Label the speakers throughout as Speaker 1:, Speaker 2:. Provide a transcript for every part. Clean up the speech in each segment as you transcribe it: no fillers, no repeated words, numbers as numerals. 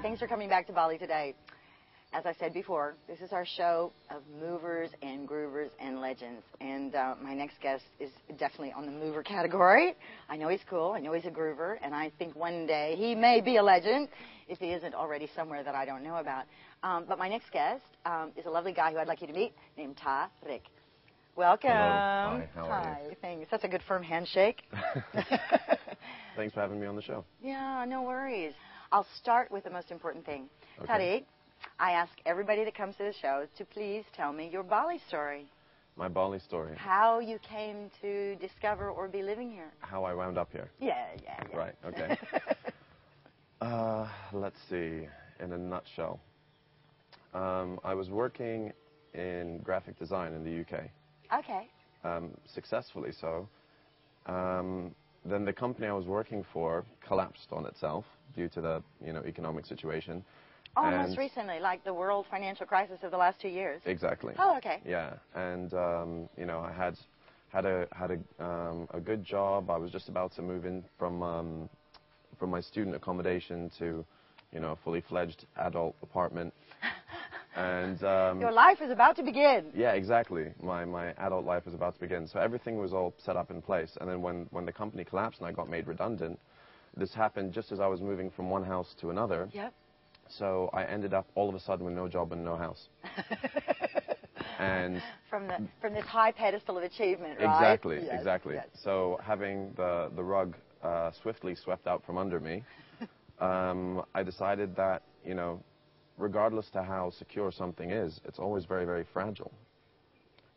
Speaker 1: Thanks for coming back to Bali today. As I said before, this is our show of movers and groovers and legends. And my next guest is definitely on the mover category. I know he's cool. I know he's a groover. And I think one day he may be a legend if he isn't already somewhere that I don't know about. But my next guest is a lovely guy who I'd like you to meet named Tah Riq. Welcome.
Speaker 2: Hello. Hi, how are you?
Speaker 1: Hi, thanks. That's a good firm handshake.
Speaker 2: Thanks for having me on the show.
Speaker 1: Yeah, no worries. I'll start with the most important thing.
Speaker 2: Okay.
Speaker 1: Tah Riq, I ask everybody that comes to the show to please tell me your Bali story.
Speaker 2: My Bali story.
Speaker 1: How you came to discover or be living here.
Speaker 2: How I wound up here.
Speaker 1: Yeah.
Speaker 2: Right, okay. Let's see, in a nutshell. I was working in graphic design in the UK.
Speaker 1: Okay.
Speaker 2: Successfully so. Then the company I was working for collapsed on itself due to the economic situation.
Speaker 1: Oh, most recently, like the world financial crisis of the last 2 years.
Speaker 2: Exactly.
Speaker 1: Oh, okay.
Speaker 2: Yeah, and I had a good job. I was just about to move in from my student accommodation to a fully fledged adult apartment. And
Speaker 1: your life is about to begin.
Speaker 2: Yeah, exactly. My adult life was about to begin. So everything was all set up in place. And then when the company collapsed and I got made redundant, this happened just as I was moving from one house to another.
Speaker 1: Yep.
Speaker 2: So I ended up all of a sudden with no job and no house. And
Speaker 1: from this high pedestal of achievement, right?
Speaker 2: Exactly,
Speaker 1: yes,
Speaker 2: exactly.
Speaker 1: Yes.
Speaker 2: So having the rug swiftly swept out from under me, I decided that regardless to how secure something is, it's always very, very fragile.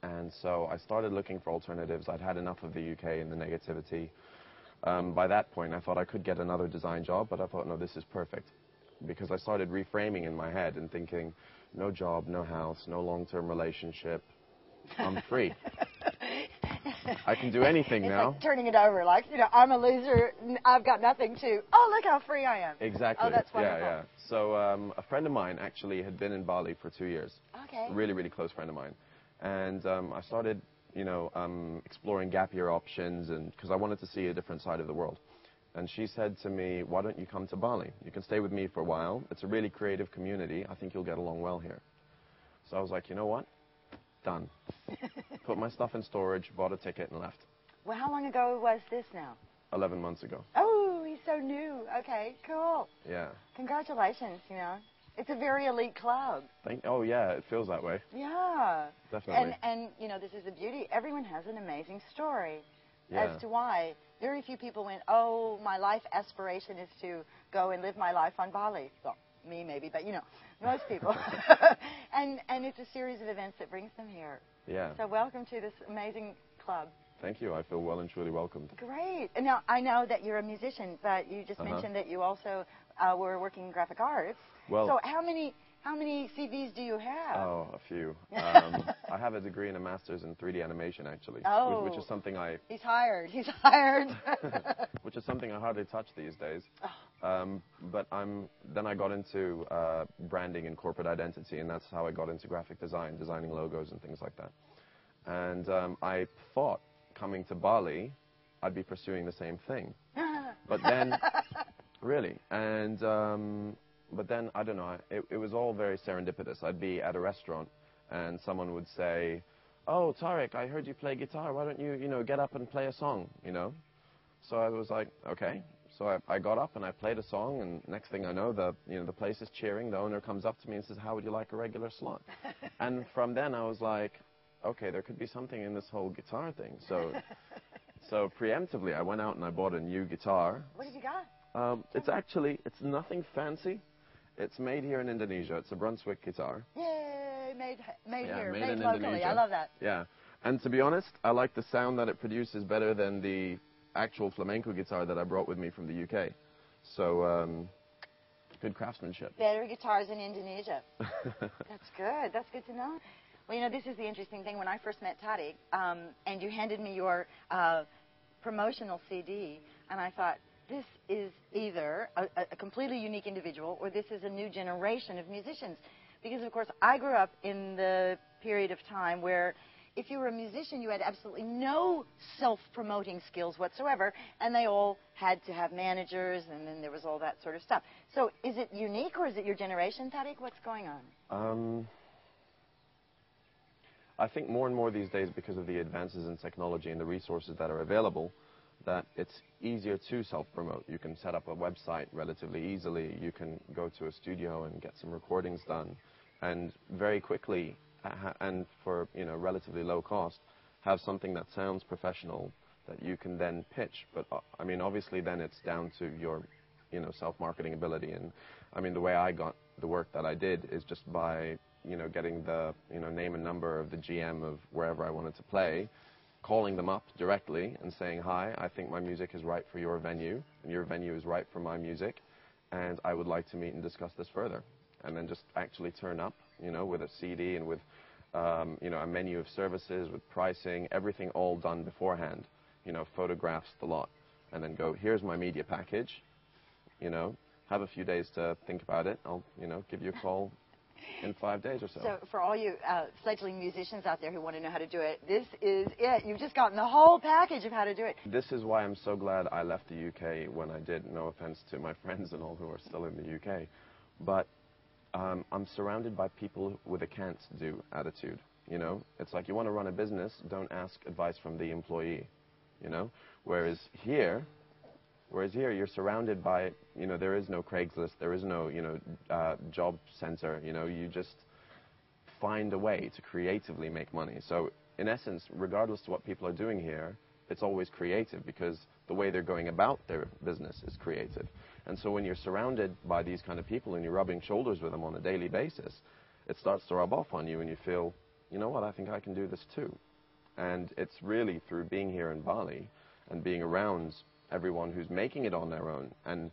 Speaker 2: And so I started looking for alternatives. I'd had enough of the UK and the negativity. By that point, I thought I could get another design job, but I thought, no, this is perfect. Because I started reframing in my head and thinking, no job, no house, no long-term relationship. I'm free. I can do anything now.
Speaker 1: It's like turning it over, like, I'm a loser, I've got nothing to, oh, look how free I am.
Speaker 2: Exactly.
Speaker 1: Oh, that's wonderful.
Speaker 2: Yeah. So a friend of mine actually had been in Bali for 2 years.
Speaker 1: Okay.
Speaker 2: A really, really close friend of mine. And I started, exploring gap year options because I wanted to see a different side of the world. And she said to me, why don't you come to Bali? You can stay with me for a while. It's a really creative community. I think you'll get along well here. So I was like, you know what? Done. Put my stuff in storage, bought a ticket, and left.
Speaker 1: Well, how long ago was this now?
Speaker 2: 11 months ago.
Speaker 1: Oh, he's so new. Okay, cool.
Speaker 2: Yeah.
Speaker 1: Congratulations, It's a very elite club.
Speaker 2: Oh, yeah, it feels that way.
Speaker 1: Yeah.
Speaker 2: Definitely.
Speaker 1: And this is the beauty. Everyone has an amazing story
Speaker 2: Yeah.
Speaker 1: as to why. Very few people went, oh, my life aspiration is to go and live my life on Bali. Well, me maybe, but, most people. and it's a series of events that brings them here.
Speaker 2: Yeah.
Speaker 1: So welcome to this amazing club.
Speaker 2: Thank you. I feel well and truly welcomed.
Speaker 1: Great. And now, I know that you're a musician, but you just mentioned that you also were working in graphic arts.
Speaker 2: Well,
Speaker 1: so how many CVs do you have?
Speaker 2: Oh, a few. I have a degree and a master's in 3D animation, actually.
Speaker 1: Oh.
Speaker 2: Which is something
Speaker 1: He's hired. He's hired.
Speaker 2: which is something I hardly touch these days.
Speaker 1: Oh.
Speaker 2: But then I got into branding and corporate identity, and that's how I got into graphic design, designing logos and things like that. And I thought, coming to Bali, I'd be pursuing the same thing. But then, really, and... But then, I don't know, it was all very serendipitous. I'd be at a restaurant, and someone would say, oh, Tah Riq, I heard you play guitar. Why don't you, get up and play a song, So I was like, okay. So I got up, and I played a song, and next thing I know, the place is cheering. The owner comes up to me and says, how would you like a regular slot? And from then, I was like, okay, there could be something in this whole guitar thing. So preemptively, I went out and I bought a new guitar.
Speaker 1: What have you got?
Speaker 2: It's nothing fancy. It's made here in Indonesia. It's a Brunswick guitar.
Speaker 1: Yay! Made here.
Speaker 2: Made
Speaker 1: Made
Speaker 2: in
Speaker 1: locally.
Speaker 2: Indonesia.
Speaker 1: I love that.
Speaker 2: Yeah. And to be honest, I like the sound that it produces better than the actual flamenco guitar that I brought with me from the UK. So, good craftsmanship.
Speaker 1: Better guitars in Indonesia. That's good. That's good to know. Well, this is the interesting thing. When I first met Tah Riq, and you handed me your promotional CD, and I thought, this is either a completely unique individual or this is a new generation of musicians. Because, of course, I grew up in the period of time where if you were a musician, you had absolutely no self-promoting skills whatsoever, and they all had to have managers, and then there was all that sort of stuff. So is it unique, or is it your generation, Tah Riq? What's going on?
Speaker 2: I think more and more these days, because of the advances in technology and the resources that are available, that it's easier to self-promote. You can set up a website relatively easily. You can go to a studio and get some recordings done, and very quickly, and for relatively low cost, have something that sounds professional that you can then pitch. But I mean, obviously, then it's down to your self-marketing ability. And I mean, the way I got the work that I did is just by getting the name and number of the GM of wherever I wanted to play, calling them up directly and saying, hi, I think my music is right for your venue, and your venue is right for my music, and I would like to meet and discuss this further. And then just actually turn up, with a CD and with, a menu of services, with pricing, everything all done beforehand, photographs, the lot, and then go, here's my media package, have a few days to think about it. I'll, give you a call in 5 days or so.
Speaker 1: So for all you fledgling musicians out there who want to know how to do it, this is it. You've just gotten the whole package of how to do it.
Speaker 2: This is why I'm so glad I left the UK when I did. No offense to my friends and all who are still in the UK. But I'm surrounded by people with a can't-do attitude, It's like, you want to run a business, don't ask advice from the employee, Whereas here, you're surrounded by, there is no Craigslist, there is no, job center, you just find a way to creatively make money. So, in essence, regardless to what people are doing here, it's always creative, because the way they're going about their business is creative. And so when you're surrounded by these kind of people and you're rubbing shoulders with them on a daily basis, it starts to rub off on you, and you feel, you know what, I think I can do this too. And it's really through being here in Bali and being around everyone who's making it on their own. And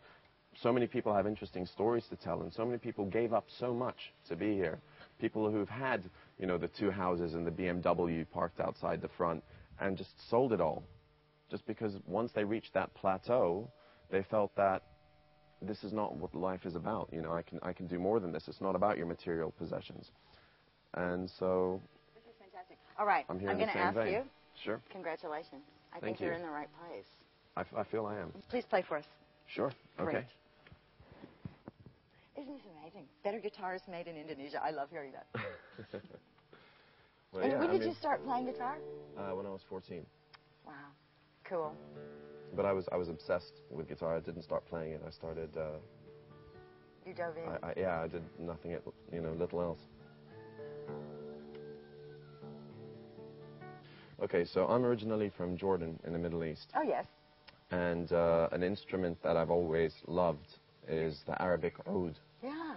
Speaker 2: so many people have interesting stories to tell, and so many people gave up so much to be here. People who've had, the 2 houses and the BMW parked outside the front and just sold it all. Just because once they reached that plateau, they felt that this is not what life is about. I can do more than this. It's not about your material possessions. And so...
Speaker 1: This is fantastic. All right, I'm going to ask you.
Speaker 2: Sure.
Speaker 1: Congratulations. I
Speaker 2: Thank
Speaker 1: think you're
Speaker 2: you.
Speaker 1: in the right place.
Speaker 2: I feel I am.
Speaker 1: Please play for us.
Speaker 2: Sure. Okay.
Speaker 1: Great. Isn't this amazing? Better guitars made in Indonesia. I love hearing that.
Speaker 2: Well,
Speaker 1: and
Speaker 2: yeah,
Speaker 1: when did you start playing guitar?
Speaker 2: When I was 14.
Speaker 1: Wow. Cool.
Speaker 2: But I was obsessed with guitar. I didn't start playing it. I started...
Speaker 1: You dove in?
Speaker 2: I did nothing, little else. Okay, so I'm originally from Jordan in the Middle East.
Speaker 1: Oh, yes.
Speaker 2: And an instrument that I've always loved is the Arabic oud.
Speaker 1: Yeah.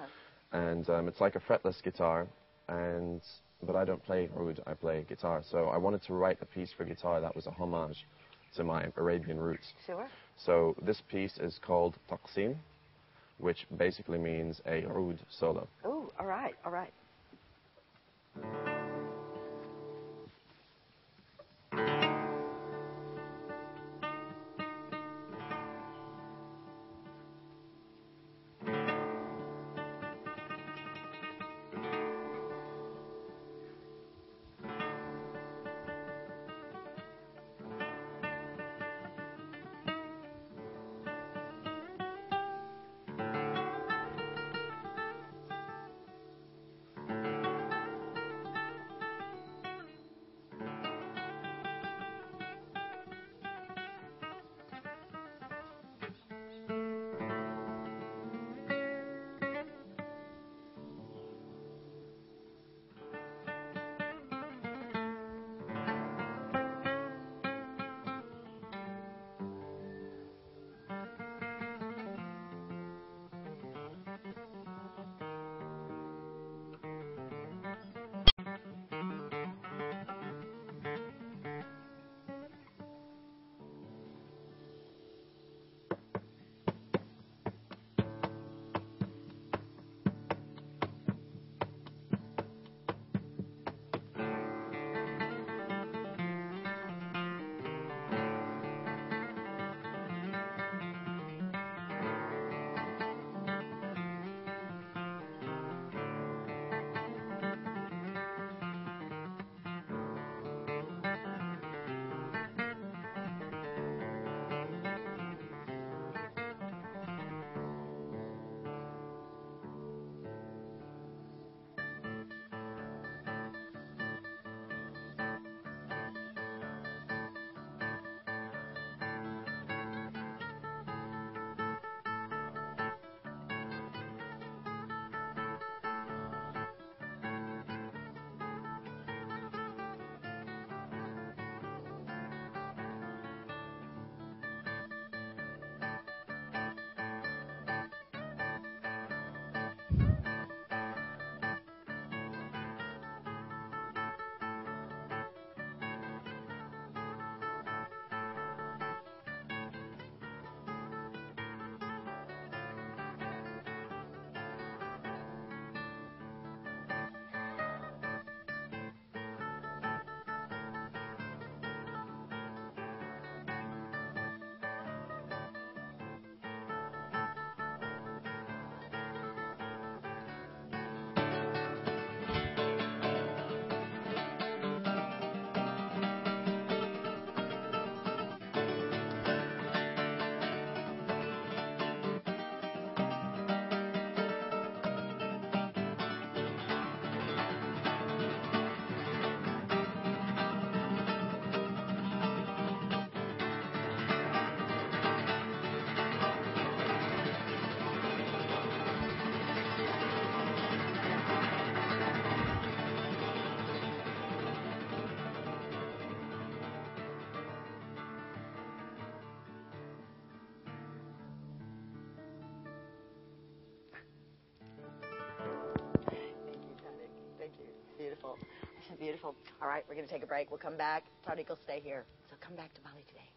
Speaker 2: And it's like a fretless guitar, but I don't play oud, I play guitar. So I wanted to write a piece for guitar that was a homage to my Arabian roots.
Speaker 1: Sure.
Speaker 2: So this piece is called Taqsim, which basically means a oud solo.
Speaker 1: Oh, all right, all right. Beautiful. All right, we're going to take a break. We'll come back. Tah Riq will stay here. So come back to Bali today.